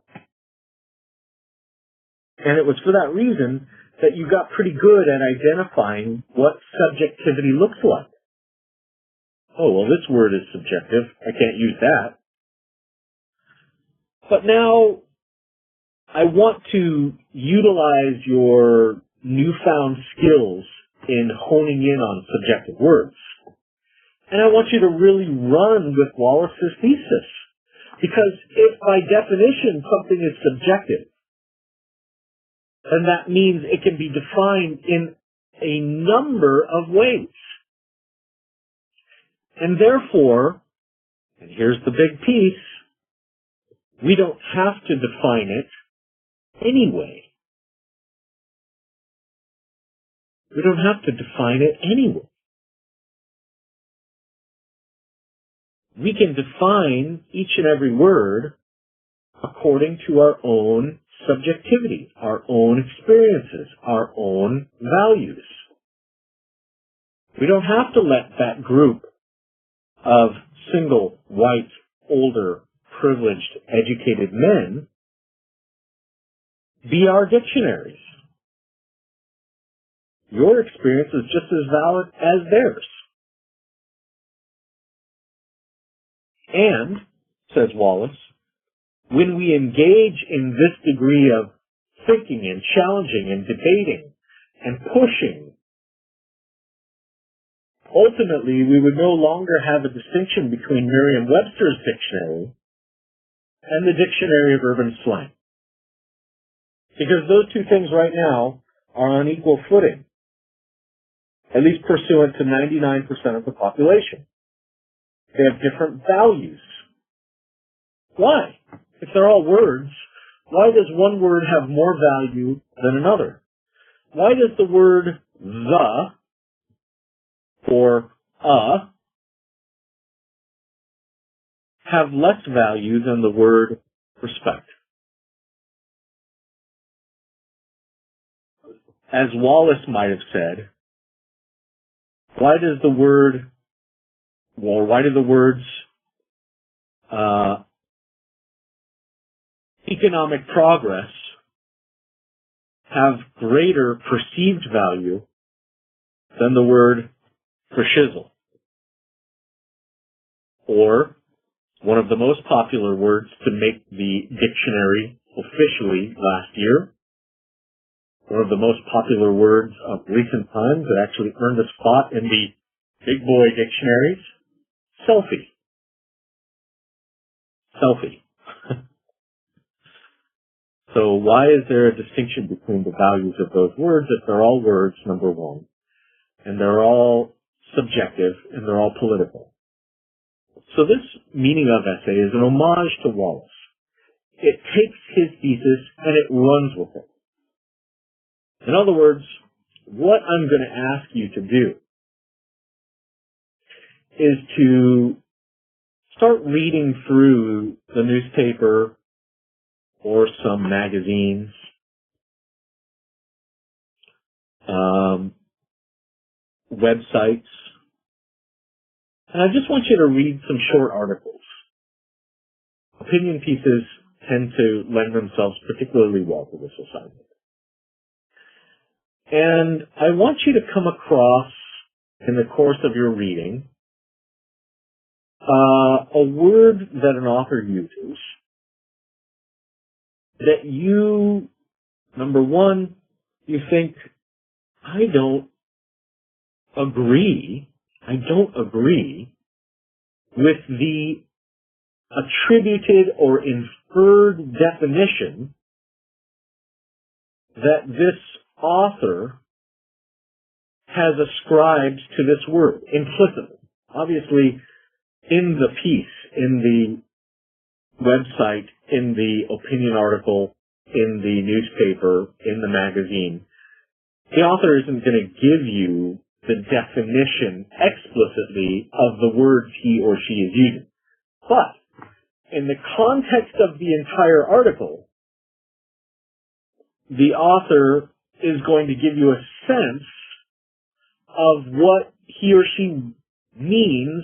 And it was for that reason that you got pretty good at identifying what subjectivity looks like. Oh, well, this word is subjective. I can't use that. But now I want to utilize your newfound skills in honing in on subjective words. And I want you to really run with Wallace's thesis. Because if by definition something is subjective, then that means it can be defined in a number of ways. And therefore, and here's the big piece, we don't have to define it anyway. We don't have to define it anyway. We can define each and every word according to our own subjectivity, our own experiences, our own values. We don't have to let that group of single, white, older, privileged, educated men be our dictionaries. Your experience is just as valid as theirs. And, says Wallace, when we engage in this degree of thinking and challenging and debating and pushing, ultimately we would no longer have a distinction between Merriam-Webster's dictionary and the Dictionary of Urban Slang. Because those two things right now are on equal footing, at least pursuant to 99% of the population. They have different values. Why? If they're all words, why does one word have more value than another? Why does the word the or have less value than the word respect? As Wallace might have said, why do the words economic progress have greater perceived value than the word fascism? Or one of the most popular words to make the dictionary officially last year, one of the most popular words of recent times that actually earned a spot in the big boy dictionaries, selfie. Selfie. So why is there a distinction between the values of those words if they're all words, number one, and they're all subjective and they're all political? So this meaning of essay is an homage to Wallace. It takes his thesis and it runs with it. In other words, what I'm going to ask you to do is to start reading through the newspaper or some magazines, websites, and I just want you to read some short articles, opinion pieces tend to lend themselves particularly well to this assignment. And I want you to come across, in the course of your reading, a word that an author uses that you, number one, you think, I don't agree with the attributed or inferred definition that this author has ascribed to this word implicitly. Obviously, in the piece, in the website, in the opinion article, in the newspaper, in the magazine, the author isn't going to give you the definition explicitly of the words he or she is using. But in the context of the entire article, the author is going to give you a sense of what he or she means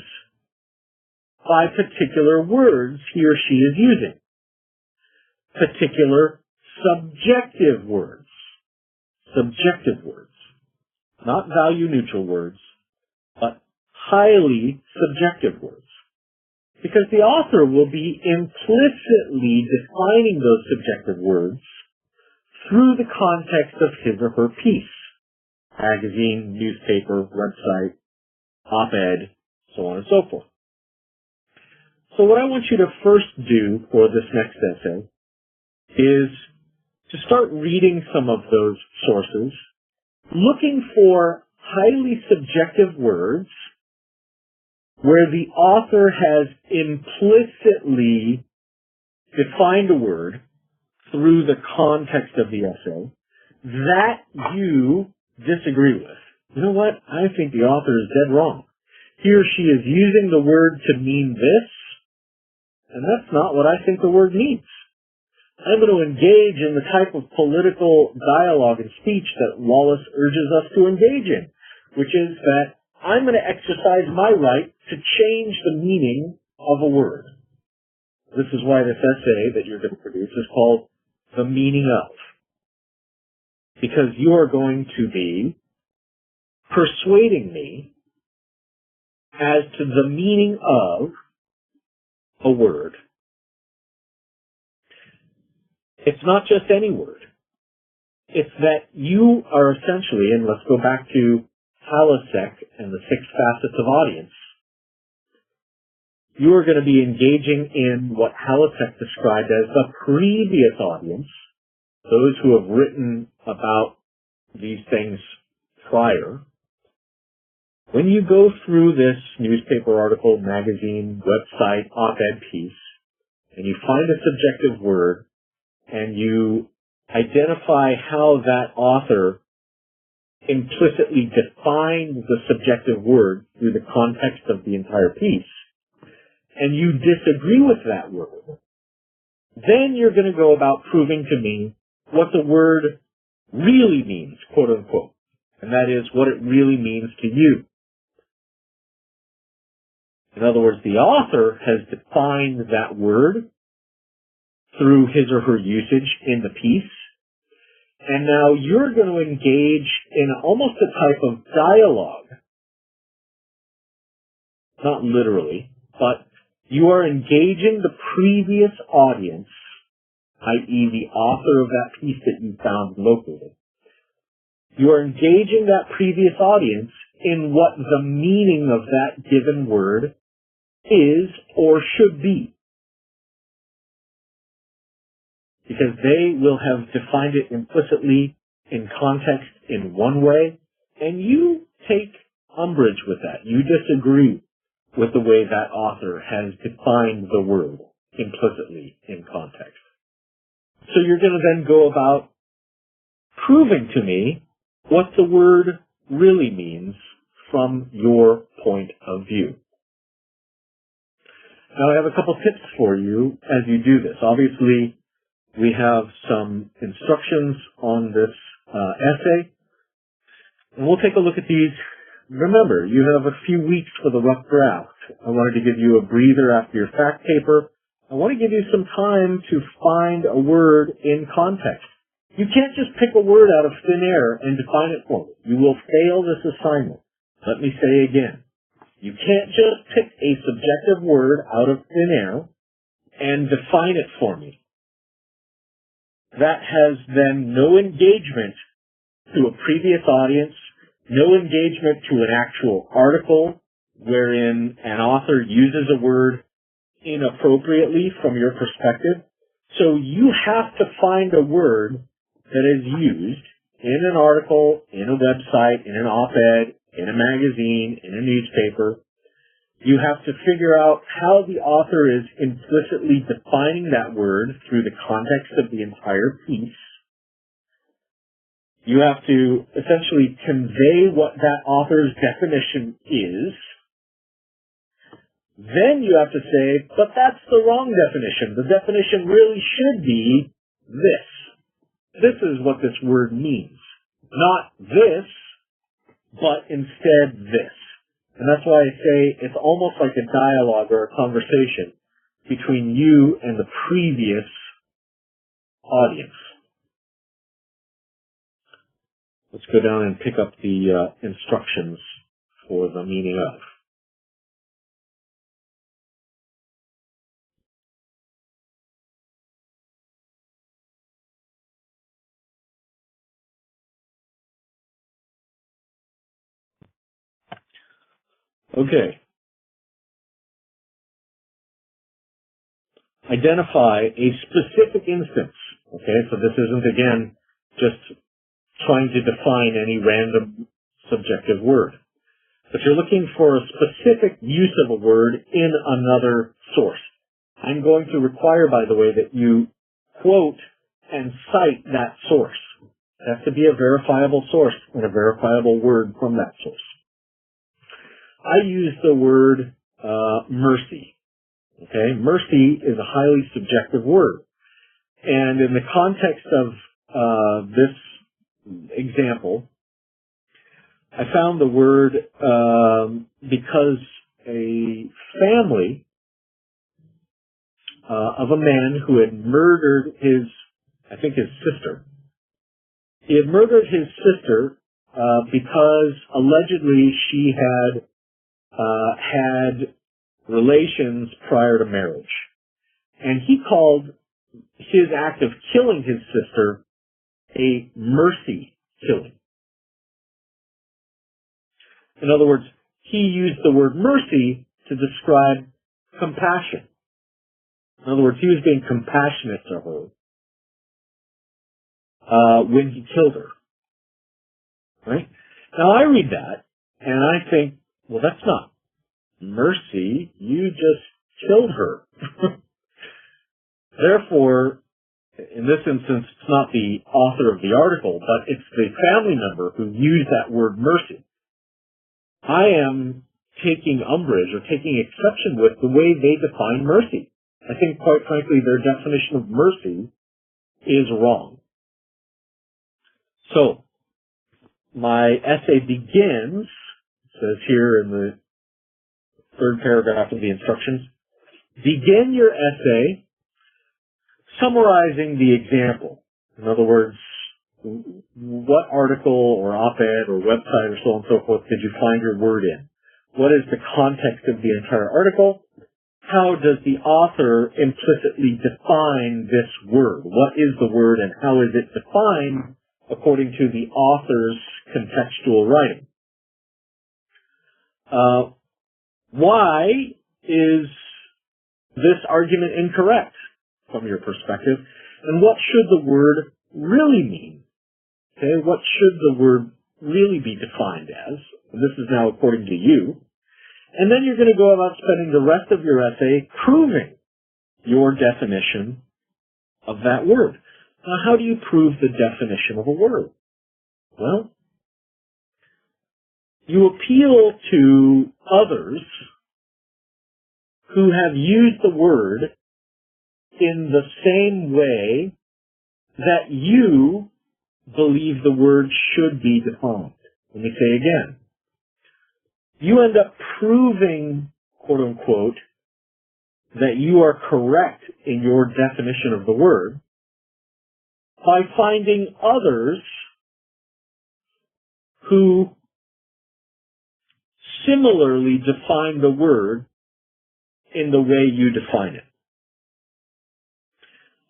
by particular words he or she is using. Particular subjective words. Subjective words. Not value-neutral words, but highly subjective words. Because the author will be implicitly defining those subjective words through the context of his or her piece. Magazine, newspaper, website, op-ed, so on and so forth. So what I want you to first do for this next essay is to start reading some of those sources, looking for highly subjective words where the author has implicitly defined a word through the context of the essay that you disagree with. You know what? I think the author is dead wrong. He or she is using the word to mean this, and that's not what I think the word means. I'm going to engage in the type of political dialogue and speech that Wallace urges us to engage in, which is that I'm going to exercise my right to change the meaning of a word. This is why this essay that you're going to produce is called The Meaning Of. Because you are going to be persuading me as to the meaning of a word. It's not just any word. It's that you are essentially, and let's go back to Halasek and the 6 facets of audience, you are going to be engaging in what Halasek described as the previous audience, those who have written about these things prior. When you go through this newspaper article, magazine, website, op-ed piece, and you find a subjective word, and you identify how that author implicitly defined the subjective word through the context of the entire piece, and you disagree with that word, then you're going to go about proving to me what the word really means, quote unquote, and that is what it really means to you. In other words, the author has defined that word through his or her usage in the piece, and now you're going to engage in almost a type of dialogue, not literally, but you are engaging the previous audience, i.e. the author of that piece that you found located. You are engaging that previous audience in what the meaning of that given word is or should be. Because they will have defined it implicitly in context in one way, and you take umbrage with that. You disagree with the way that author has defined the word implicitly in context. So you're going to then go about proving to me what the word really means from your point of view. Now I have a couple tips for you as you do this. Obviously, we have some instructions on this essay, and we'll take a look at these. Remember, you have a few weeks for the rough draft. I wanted to give you a breather after your fact paper. I want to give you some time to find a word in context. You can't just pick a word out of thin air and define it for me. You will fail this assignment. Let me say again. You can't just pick a subjective word out of thin air and define it for me. That has then no engagement to a previous audience, no engagement to an actual article wherein an author uses a word inappropriately from your perspective. So you have to find a word that is used in an article, in a website, in an op-ed, in a magazine, in a newspaper. You have to figure out how the author is implicitly defining that word through the context of the entire piece. You have to essentially convey what that author's definition is. Then you have to say, but that's the wrong definition. The definition really should be this. This is what this word means. Not this, but instead this. And that's why I say it's almost like a dialogue or a conversation between you and the previous audience. Let's go down and pick up the instructions for the meaning of. Okay. Identify a specific instance. Okay, so this isn't, again, just trying to define any random subjective word. But you're looking for a specific use of a word in another source. I'm going to require, by the way, that you quote and cite that source. It has to be a verifiable source and a verifiable word from that source. I use the word mercy. Okay, mercy is a highly subjective word. And in the context of this example, I found the word because a family of a man who had murdered his sister. He had murdered his sister because allegedly she had had relations prior to marriage. And he called his act of killing his sister a mercy killing. In other words, he used the word mercy to describe compassion. In other words, he was being compassionate to her when he killed her. Right? Now I read that and I think, well, that's not mercy. You just killed her. Therefore, in this instance, it's not the author of the article, but it's the family member who used that word mercy. I am taking umbrage or taking exception with the way they define mercy. I think, quite frankly, their definition of mercy is wrong. So, my essay begins, it says here in the third paragraph of the instructions, begin your essay summarizing the example. In other words, what article or op-ed or website or so on and so forth did you find your word in? What is the context of the entire article? How does the author implicitly define this word? What is the word and how is it defined according to the author's contextual writing? Why is this argument incorrect from your perspective? And what should the word really mean? Okay, what should the word really be defined as? And this is now according to you. And then you're going to go about spending the rest of your essay proving your definition of that word. Now, how do you prove the definition of a word? Well, you appeal to others who have used the word in the same way that you believe the word should be defined. Let me say again. You end up proving, quote unquote, that you are correct in your definition of the word by finding others who similarly define the word in the way you define it.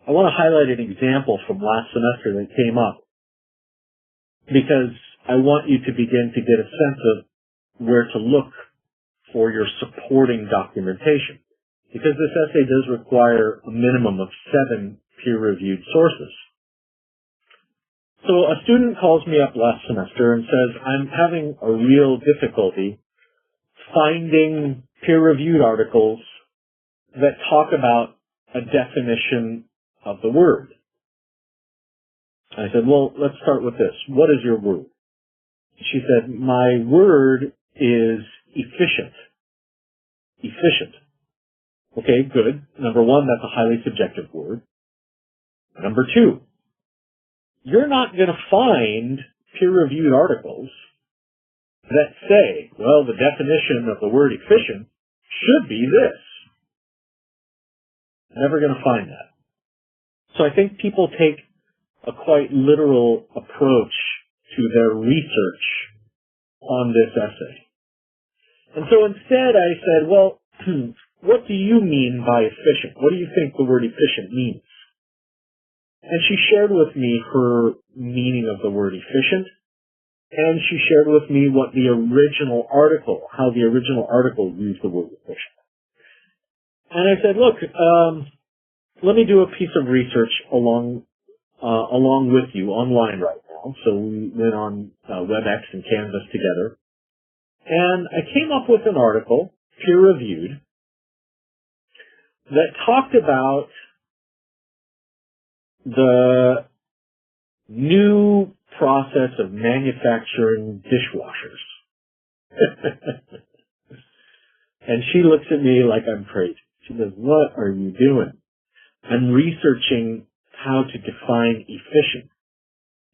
I want to highlight an example from last semester that came up because I want you to begin to get a sense of where to look for your supporting documentation, because this essay does require a minimum of 7 peer-reviewed sources. So a student calls me up last semester and says, I'm having a real difficulty finding peer-reviewed articles that talk about a definition of the word. I said, well, let's start with this. What is your word? She said, my word is efficient. Efficient. Okay, good. Number one, that's a highly subjective word. Number two, you're not going to find peer-reviewed articles that say, well, the definition of the word efficient should be this. Never going to find that. So I think people take a quite literal approach to their research on this essay. And so instead I said, well, what do you mean by efficient? What do you think the word efficient means? And she shared with me her meaning of the word efficient, and she shared with me what the original article, how the original article used the word efficient. And I said, look, let me do a piece of research along with you online right now. So we went on WebEx and Canvas together. And I came up with an article, peer-reviewed, that talked about the new process of manufacturing dishwashers. And she looks at me like I'm crazy. She goes, what are you doing? I'm researching how to define efficient.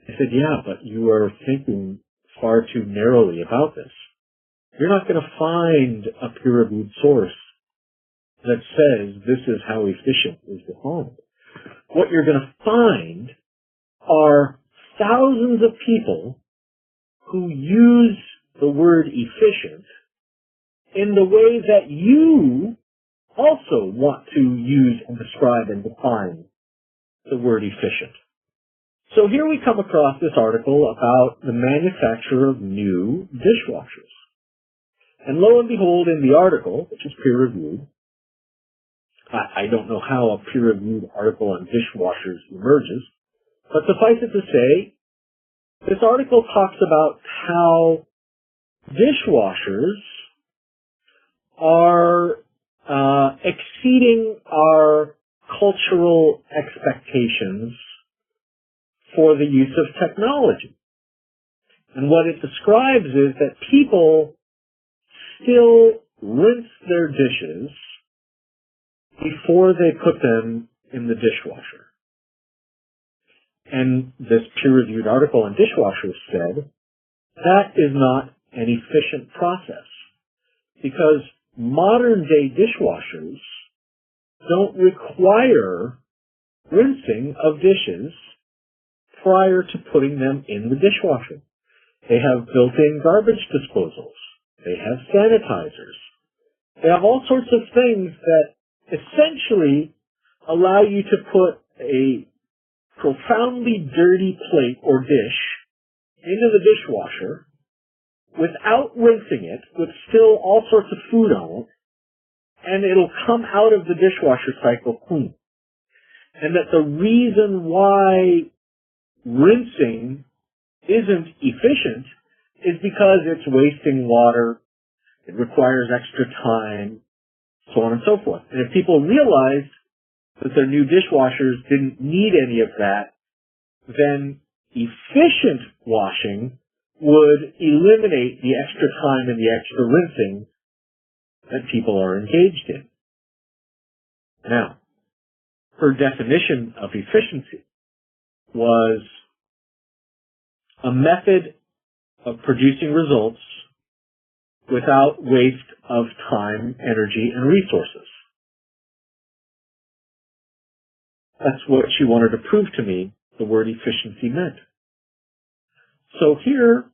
I said, yeah, but you are thinking far too narrowly about this. You're not going to find a peer-reviewed source that says this is how efficient is defined. What you're going to find are thousands of people who use the word efficient in the way that you also want to use and describe and define the word efficient. So here we come across this article about the manufacture of new dishwashers. And lo and behold, in the article, which is peer-reviewed, I don't know how a peer-reviewed article on dishwashers emerges, but suffice it to say, this article talks about how dishwashers are exceeding our cultural expectations for the use of technology. And what it describes is that people still rinse their dishes before they put them in the dishwasher. And this peer-reviewed article on dishwashers said that is not an efficient process because modern-day dishwashers don't require rinsing of dishes prior to putting them in the dishwasher. They have built-in garbage disposals. They have sanitizers. They have all sorts of things that essentially allow you to put a profoundly dirty plate or dish into the dishwasher without rinsing it, with still all sorts of food on it, and it'll come out of the dishwasher cycle clean. And that the reason why rinsing isn't efficient is because it's wasting water, it requires extra time, so on and so forth. And if people realized that their new dishwashers didn't need any of that, then efficient washing would eliminate the extra time and the extra rinsing that people are engaged in. Now, her definition of efficiency was a method of producing results without waste of time, energy, and resources. That's what she wanted to prove to me the word efficiency meant. So here,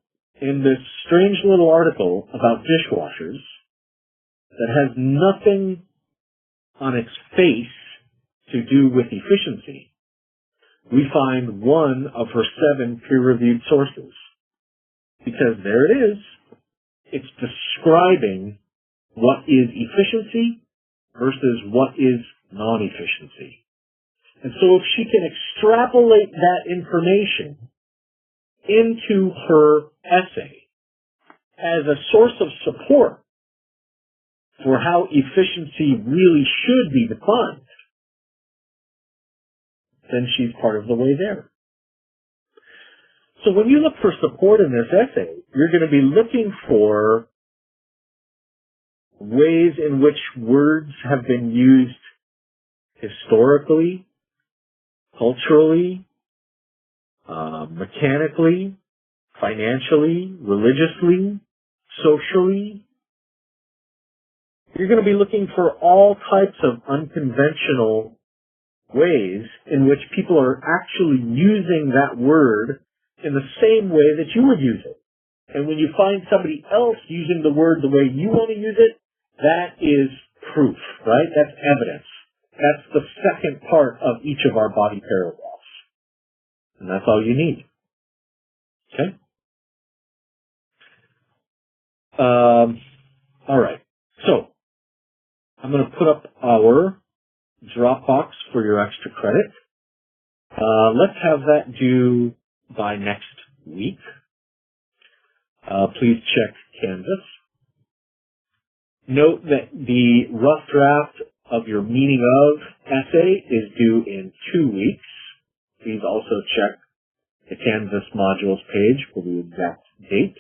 in this strange little article about dishwashers that has nothing on its face to do with efficiency, we find one of her 7 peer-reviewed sources. Because there it is. It's describing what is efficiency versus what is non-efficiency. And so if she can extrapolate that information into her essay as a source of support for how efficiency really should be defined, then she's part of the way there. So when you look for support in this essay, you're going to be looking for ways in which words have been used historically, culturally, mechanically, financially, religiously, socially. You're going to be looking for all types of unconventional ways in which people are actually using that word in the same way that you would use it. And when you find somebody else using the word the way you want to use it, that is proof, right? That's evidence. That's the second part of each of our body paragraphs. And that's all you need. Okay? All right. So, I'm going to put up our Dropbox for your extra credit. Let's have that due by next week. Please check Canvas. Note that the rough draft of your meaning of essay is due in 2 weeks. Please also check the Canvas modules page for the exact date.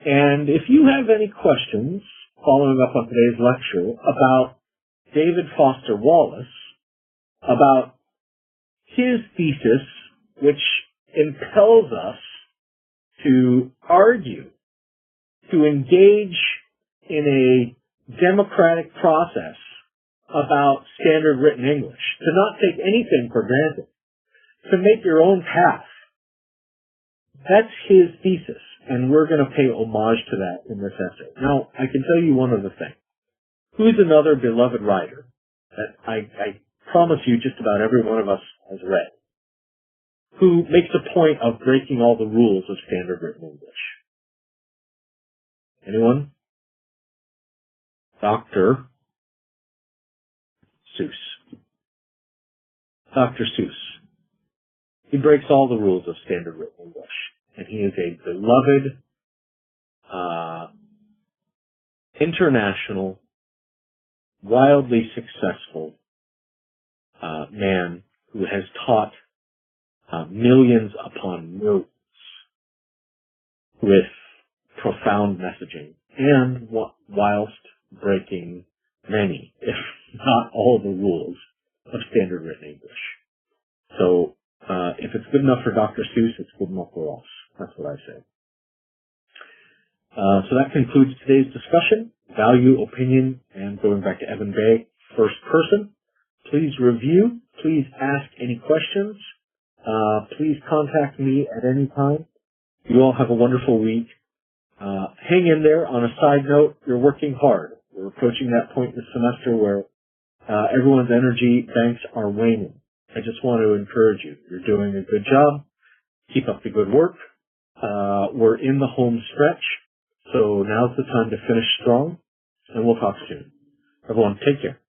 And if you have any questions following up on today's lecture about David Foster Wallace, about his thesis, which impels us to argue, to engage in a democratic process about standard written English, to not take anything for granted, to make your own path. That's his thesis, and we're going to pay homage to that in this essay. Now, I can tell you one other thing. Who's another beloved writer that I promise you just about every one of us has read, who makes a point of breaking all the rules of standard written English? Anyone? Dr. Seuss. Dr. Seuss. He breaks all the rules of standard written English, and he is a beloved, international, wildly successful man who has taught millions upon millions with profound messaging, and whilst breaking many, if not all, the rules of standard written English. So, if it's good enough for Dr. Seuss, it's good enough for us. That's what I say. So that concludes today's discussion. Value, opinion, and going back to Evan Bay, first person. Please review. Please ask any questions. Please contact me at any time. You all have a wonderful week. Hang in there. On a side note, you're working hard. We're approaching that point in the semester where everyone's energy banks are waning. I just want to encourage you. You're doing a good job. Keep up the good work. We're in the home stretch, so now's the time to finish strong, and we'll talk soon. Everyone, take care.